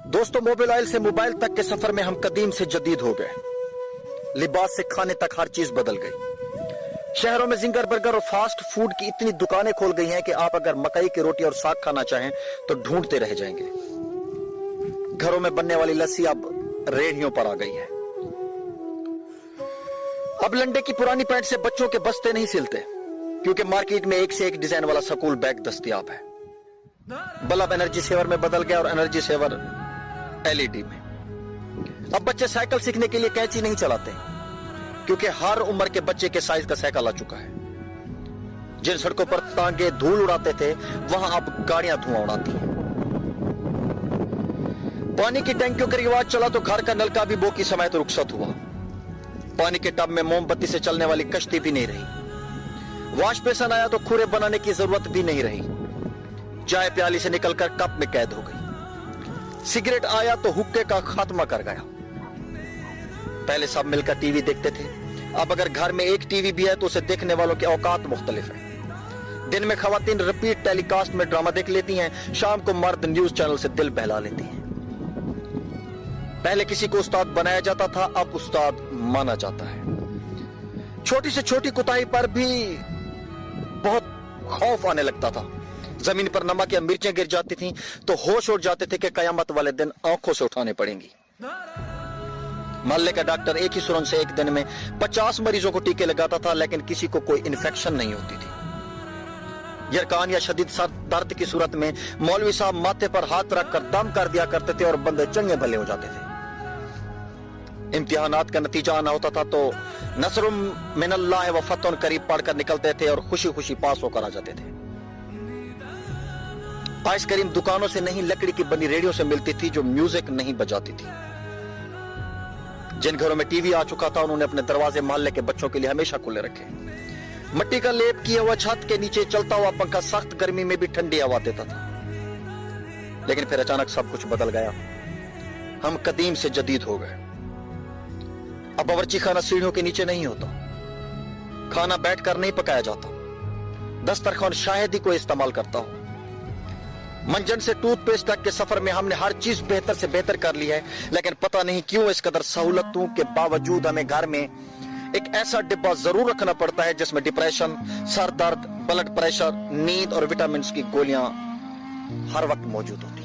दोस्तों, मोबाइल से मोबाइल तक के सफर में हम कदीम से जदीद हो गए। लिबास से खाने तक हर चीज बदल गई। शहरों में जिंगर बर्गर और फास्ट फूड की इतनी दुकानें खोल गई हैं कि आप अगर मकई की रोटी और साग खाना चाहें तो ढूंढते रह जाएंगे। घरों में बनने वाली लस्सी अब रेहड़ियों पर आ गई है। अब लंडे की पुरानी पैंट से बच्चों के बस्ते नहीं सिलते, क्योंकि मार्केट में एक से एक डिजाइन वाला स्कूल बैग दस्तयाब है। बल्ब एनर्जी सेवर में बदल गया और एनर्जी सेवर एलईडी में। अब बच्चे साइकिल सीखने के लिए कैंची नहीं चलाते, क्योंकि हर उम्र के बच्चे के साइज का साइकिल आ चुका है। जिन सड़कों पर तांगे धूल उड़ाते थे, वहां अब गाड़ियां धुआं उड़ाती हैं। पानी की टैंकियों का रिवाज चला तो घर का नलका भी बो की समय तो रुखसत हुआ। पानी के टब में मोमबत्ती से चलने वाली कश्ती भी नहीं रही। वॉश बेसन आया तो खुरे बनाने की जरूरत भी नहीं रही। चाय प्याली से निकलकर कप में कैद हो गई। सिगरेट आया तो हुक्के का खात्मा कर गया। पहले सब मिलकर टीवी देखते थे, अब अगर घर में एक टीवी भी है तो उसे देखने वालों की औकात मुख्तलिफ है। दिन में खवातीन रिपीट टेलीकास्ट में ड्रामा देख लेती हैं, शाम को मर्द न्यूज चैनल से दिल बहला लेती हैं। पहले किसी को उस्ताद बनाया जाता था, अब उस्ताद माना जाता है। छोटी से छोटी कुताही पर भी बहुत खौफ आने लगता था। जमीन पर नमक या मिर्चें गिर जाती थीं तो होश उड़ जाते थे कि कयामत वाले दिन आंखों से उठाने पड़ेंगी। मोहल्ले का डॉक्टर एक ही सुरंग से एक दिन में 50 मरीजों को टीके लगाता था, लेकिन किसी को कोई इन्फेक्शन नहीं होती थी। यरकान या शदीद सर दर्द की सूरत में मौलवी साहब माथे पर हाथ रखकर दम कर दिया करते थे और बंदे चंगे भले हो जाते थे। इम्तिहानात का नतीजा आना होता था तो नसरुम मिनल्लाह व फतहुन करीब पढ़कर निकलते थे और खुशी खुशी पास होकर आ जाते थे। आइसक्रीम दुकानों से नहीं, लकड़ी की बनी रेडियो से मिलती थी जो म्यूजिक नहीं बजाती थी। जिन घरों में टीवी आ चुका था, उन्होंने अपने दरवाजे मोहल्ले के बच्चों के लिए हमेशा खुले रखे। मिट्टी का लेप किया हुआ छत के नीचे चलता हुआ पंखा सख्त गर्मी में भी ठंडी हवा देता था। लेकिन फिर अचानक सब कुछ बदल गया। हम कदीम से जदीद हो गए। अब बावर्ची खाना सीढ़ियों के नीचे नहीं होता, खाना बैठकर नहीं पकाया जाता, दस्तरखान शायद ही कोई इस्तेमाल करता हो। मंजन से टूथपेस्ट तक के सफर में हमने हर चीज बेहतर से बेहतर कर ली है, लेकिन पता नहीं क्यों इस कदर सहूलतों के बावजूद हमें घर में एक ऐसा डिब्बा जरूर रखना पड़ता है जिसमें डिप्रेशन, सर दर्द, ब्लड प्रेशर, नींद और विटामिन की गोलियां हर वक्त मौजूद होती हैं।